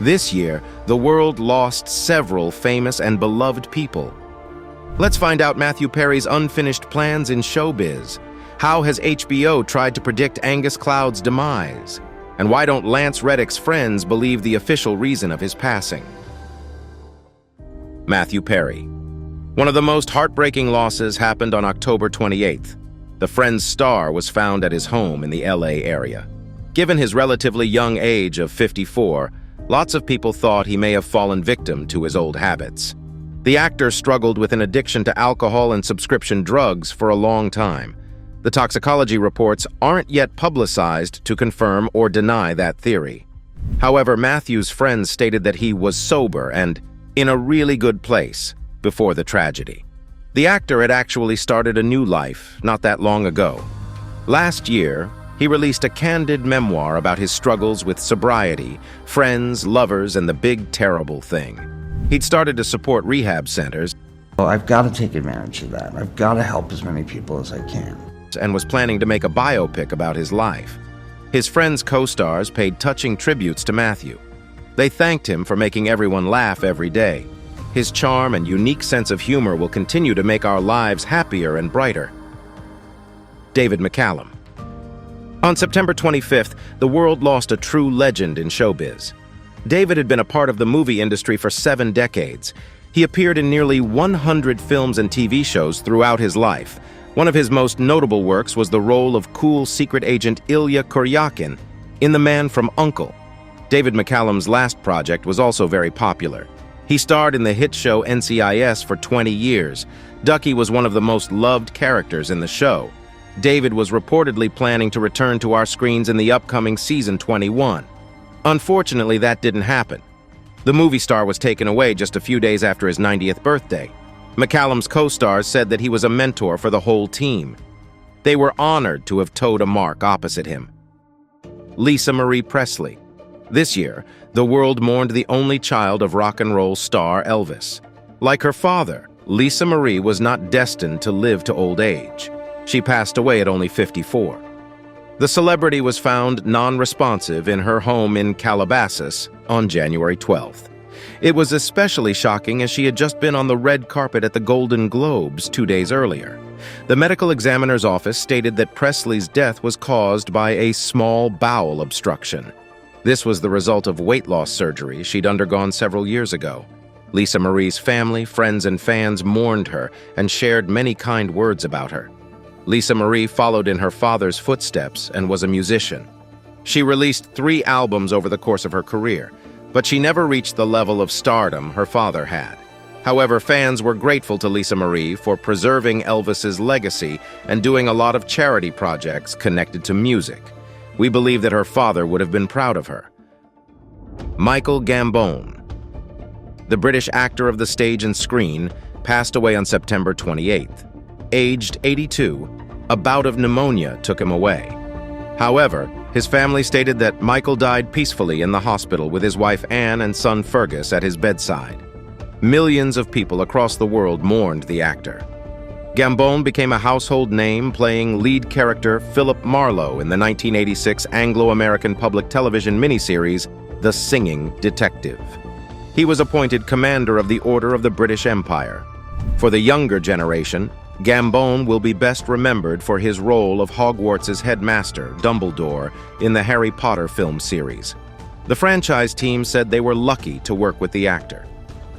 This year, the world lost several famous and beloved people. Let's find out Matthew Perry's unfinished plans in showbiz. How has HBO tried to predict Angus Cloud's demise? And why don't Lance Reddick's friends believe the official reason of his passing? Matthew Perry. One of the most heartbreaking losses happened on October 28th. The Friends star was found at his home in the LA area. Given his relatively young age of 54, lots of people thought he may have fallen victim to his old habits. The actor struggled with an addiction to alcohol and prescription drugs for a long time. The toxicology reports aren't yet publicized to confirm or deny that theory. However, Matthew's friends stated that he was sober and in a really good place before the tragedy. The actor had actually started a new life not that long ago. Last year, he released a candid memoir about his struggles with sobriety, friends, lovers, and the big terrible thing. He'd started to support rehab centers. Well, I've got to take advantage of that. I've got to help as many people as I can. And was planning to make a biopic about his life. His friends' co-stars paid touching tributes to Matthew. They thanked him for making everyone laugh every day. His charm and unique sense of humor will continue to make our lives happier and brighter. David McCallum. On September 25th, the world lost a true legend in showbiz. David had been a part of the movie industry for 7 decades. He appeared in nearly 100 films and TV shows throughout his life. One of his most notable works was the role of cool secret agent Ilya Kuryakin in The Man from U.N.C.L.E. David McCallum's last project was also very popular. He starred in the hit show NCIS for 20 years. Ducky was one of the most loved characters in the show. David was reportedly planning to return to our screens in the upcoming season 21. Unfortunately, that didn't happen. The movie star was taken away just a few days after his 90th birthday. McCallum's co-stars said that he was a mentor for the whole team. They were honored to have toed a mark opposite him. Lisa Marie Presley. This year, the world mourned the only child of rock and roll star Elvis. Like her father, Lisa Marie was not destined to live to old age. She passed away at only 54. The celebrity was found non-responsive in her home in Calabasas on January 12th. It was especially shocking as she had just been on the red carpet at the Golden Globes 2 days earlier. The medical examiner's office stated that Presley's death was caused by a small bowel obstruction. This was the result of weight loss surgery she'd undergone several years ago. Lisa Marie's family, friends, and fans mourned her and shared many kind words about her. Lisa Marie followed in her father's footsteps and was a musician. She released 3 albums over the course of her career, but she never reached the level of stardom her father had. However, fans were grateful to Lisa Marie for preserving Elvis's legacy and doing a lot of charity projects connected to music. We believe that her father would have been proud of her. Michael Gambon. The British actor of the stage and screen passed away on September 28th. Aged 82, a bout of pneumonia took him away. However, his family stated that Michael died peacefully in the hospital with his wife Anne and son Fergus at his bedside. Millions of people across the world mourned the actor. Gambon became a household name, playing lead character Philip Marlowe in the 1986 Anglo-American public television miniseries The Singing Detective. He was appointed commander of the Order of the British Empire. For the younger generation, Gambon will be best remembered for his role of Hogwarts' headmaster, Dumbledore, in the Harry Potter film series. The franchise team said they were lucky to work with the actor.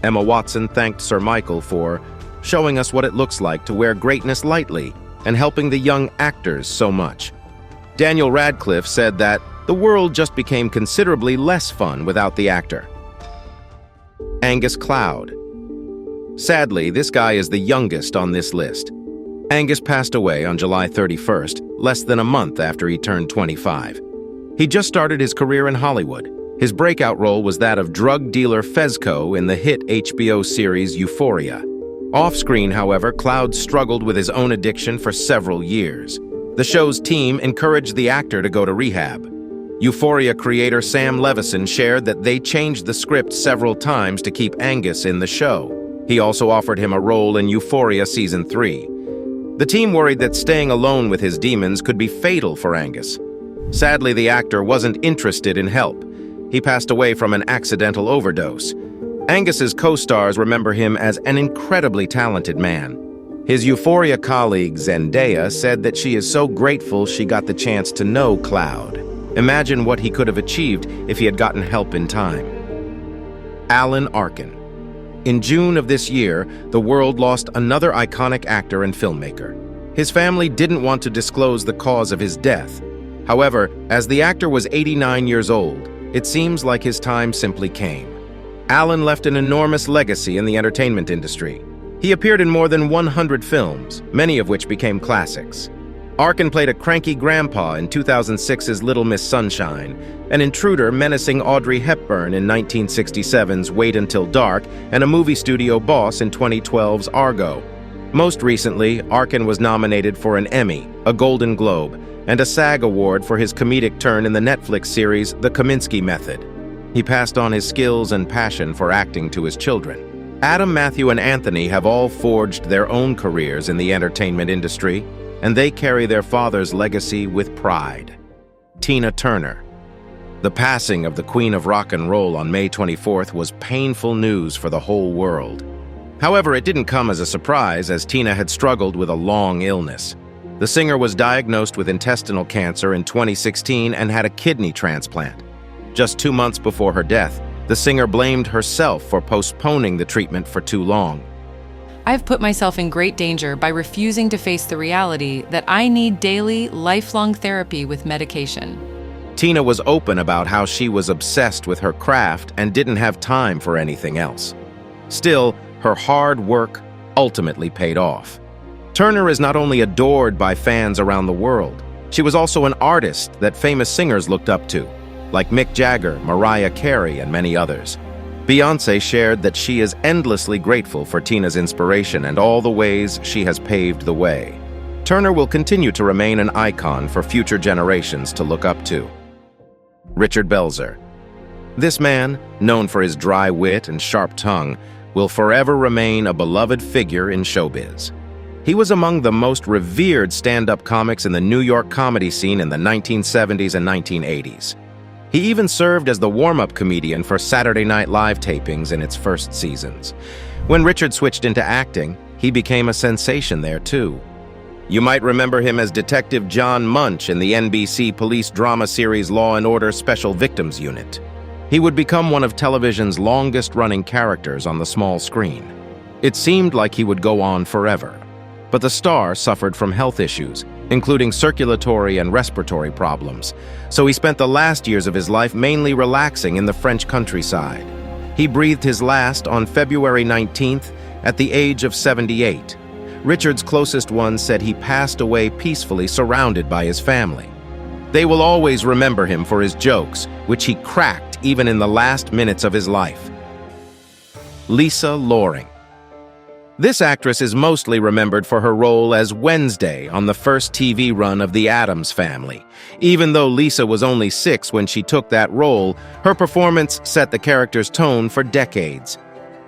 Emma Watson thanked Sir Michael for showing us what it looks like to wear greatness lightly and helping the young actors so much. Daniel Radcliffe said that the world just became considerably less fun without the actor. Angus Cloud. Sadly, this guy is the youngest on this list. Angus passed away on July 31st, less than a month after he turned 25. He just started his career in Hollywood. His breakout role was that of drug dealer Fezco in the hit HBO series Euphoria. Off-screen, however, Cloud struggled with his own addiction for several years. The show's team encouraged the actor to go to rehab. Euphoria creator Sam Levinson shared that they changed the script several times to keep Angus in the show. He also offered him a role in Euphoria Season 3. The team worried that staying alone with his demons could be fatal for Angus. Sadly, the actor wasn't interested in help. He passed away from an accidental overdose. Angus's co-stars remember him as an incredibly talented man. His Euphoria colleague Zendaya said that she is so grateful she got the chance to know Cloud. Imagine what he could have achieved if he had gotten help in time. Alan Arkin. In June of this year, the world lost another iconic actor and filmmaker. His family didn't want to disclose the cause of his death. However, as the actor was 89 years old, it seems like his time simply came. Alan left an enormous legacy in the entertainment industry. He appeared in more than 100 films, many of which became classics. Arkin played a cranky grandpa in 2006's Little Miss Sunshine, an intruder menacing Audrey Hepburn in 1967's Wait Until Dark, and a movie studio boss in 2012's Argo. Most recently, Arkin was nominated for an Emmy, a Golden Globe, and a SAG Award for his comedic turn in the Netflix series The Kominsky Method. He passed on his skills and passion for acting to his children. Adam, Matthew, and Anthony have all forged their own careers in the entertainment industry, and they carry their father's legacy with pride. Tina Turner. The passing of the Queen of Rock and Roll on May 24th was painful news for the whole world. However, it didn't come as a surprise, as Tina had struggled with a long illness. The singer was diagnosed with intestinal cancer in 2016 and had a kidney transplant. Just 2 months before her death, the singer blamed herself for postponing the treatment for too long. I've put myself in great danger by refusing to face the reality that I need daily, lifelong therapy with medication. Tina was open about how she was obsessed with her craft and didn't have time for anything else. Still, her hard work ultimately paid off. Turner is not only adored by fans around the world, she was also an artist that famous singers looked up to, like Mick Jagger, Mariah Carey, and many others. Beyoncé shared that she is endlessly grateful for Tina's inspiration and all the ways she has paved the way. Turner will continue to remain an icon for future generations to look up to. Richard Belzer. This man, known for his dry wit and sharp tongue, will forever remain a beloved figure in showbiz. He was among the most revered stand-up comics in the New York comedy scene in the 1970s and 1980s. He even served as the warm-up comedian for Saturday Night Live tapings in its first seasons. When Richard switched into acting, he became a sensation there too. You might remember him as Detective John Munch in the NBC police drama series Law & Order Special Victims Unit. He would become one of television's longest-running characters on the small screen. It seemed like he would go on forever. But the star suffered from health issues, including circulatory and respiratory problems, so he spent the last years of his life mainly relaxing in the French countryside. He breathed his last on February 19th at the age of 78. Richard's closest ones said he passed away peacefully surrounded by his family. They will always remember him for his jokes, which he cracked even in the last minutes of his life. Lisa Loring. This actress is mostly remembered for her role as Wednesday on the first TV run of The Addams Family. Even though Lisa was only 6 when she took that role, her performance set the character's tone for decades.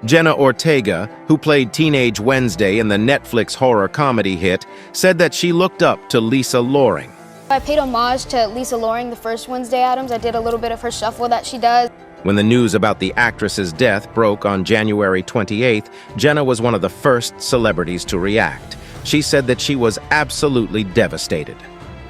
Jenna Ortega, who played teenage Wednesday in the Netflix horror comedy hit, said that she looked up to Lisa Loring. I paid homage to Lisa Loring, the first Wednesday Addams. I did a little bit of her shuffle that she does. When the news about the actress's death broke on January 28th, Jenna was one of the first celebrities to react. She said that she was absolutely devastated.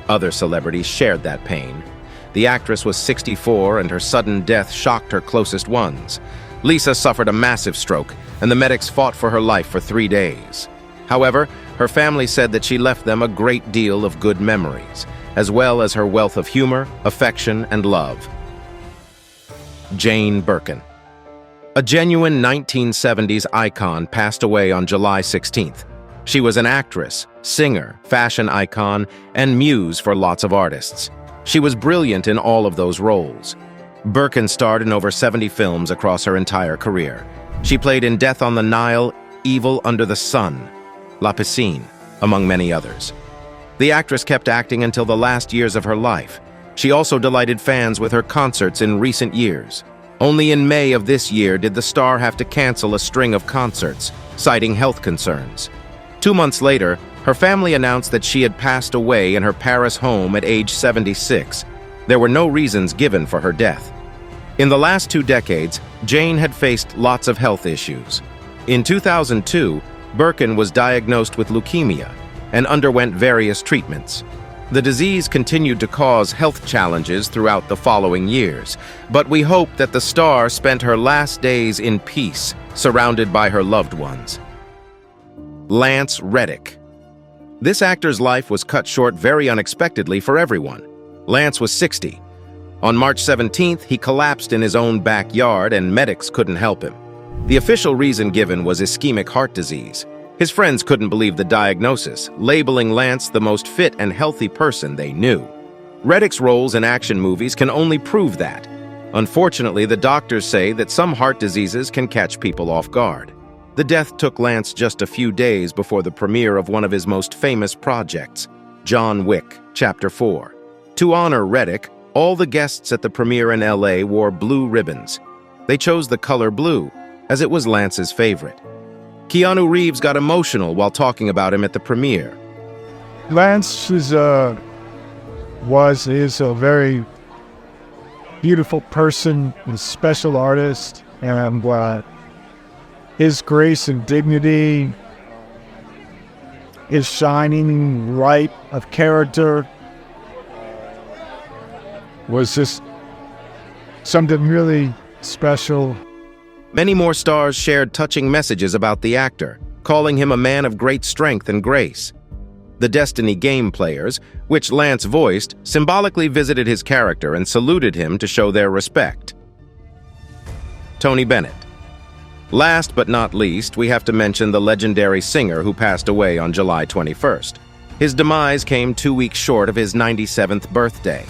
Other celebrities shared that pain. The actress was 64 and her sudden death shocked her closest ones. Lisa suffered a massive stroke, and the medics fought for her life for 3 days. However, her family said that she left them a great deal of good memories, as well as her wealth of humor, affection, and love. Jane Birkin. A genuine 1970s icon passed away on July 16th. She was an actress, singer, fashion icon, and muse for lots of artists. She was brilliant in all of those roles. Burkin starred in over 70 films across her entire career. She played in Death on the Nile, Evil Under the Sun, La Piscine, among many others. The actress kept acting until the last years of her life. She also delighted fans with her concerts in recent years. Only in May of this year did the star have to cancel a string of concerts, citing health concerns. 2 months later, her family announced that she had passed away in her Paris home at age 76. There were no reasons given for her death. In the last 2 decades, Jane had faced lots of health issues. In 2002, Burkin was diagnosed with leukemia and underwent various treatments. The disease continued to cause health challenges throughout the following years, but we hope that the star spent her last days in peace, surrounded by her loved ones. Lance Reddick. This actor's life was cut short very unexpectedly for everyone. Lance was 60. On March 17th, he collapsed in his own backyard and medics couldn't help him. The official reason given was ischemic heart disease. His friends couldn't believe the diagnosis, labeling Lance the most fit and healthy person they knew. Reddick's roles in action movies can only prove that. Unfortunately, the doctors say that some heart diseases can catch people off guard. The death took Lance just a few days before the premiere of one of his most famous projects, John Wick, Chapter 4. To honor Reddick, all the guests at the premiere in LA wore blue ribbons. They chose the color blue, as it was Lance's favorite. Keanu Reeves got emotional while talking about him at the premiere. Lance is a very beautiful person, a special artist, and his grace and dignity, his shining light of character was just something really special. Many more stars shared touching messages about the actor, calling him a man of great strength and grace. The Destiny game players, which Lance voiced, symbolically visited his character and saluted him to show their respect. Tony Bennett. Last but not least, we have to mention the legendary singer who passed away on July 21st. His demise came 2 weeks short of his 97th birthday.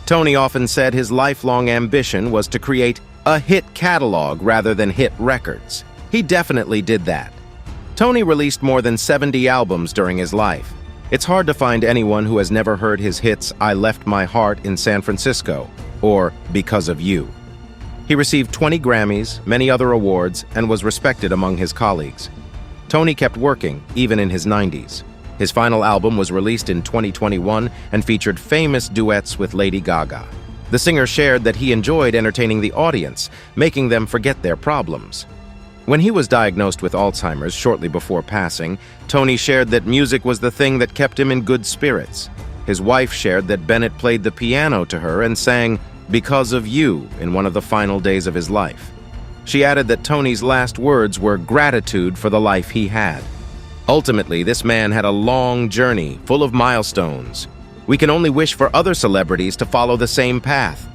Tony often said his lifelong ambition was to create a hit catalog rather than hit records. He definitely did that. Tony released more than 70 albums during his life. It's hard to find anyone who has never heard his hits I Left My Heart in San Francisco or Because of You. He received 20 Grammys, many other awards, and was respected among his colleagues. Tony kept working, even in his 90s. His final album was released in 2021 and featured famous duets with Lady Gaga. The singer shared that he enjoyed entertaining the audience, making them forget their problems. When he was diagnosed with Alzheimer's shortly before passing, Tony shared that music was the thing that kept him in good spirits. His wife shared that Bennett played the piano to her and sang Because of You in one of the final days of his life. She added that Tony's last words were gratitude for the life he had. Ultimately, this man had a long journey full of milestones. We can only wish for other celebrities to follow the same path.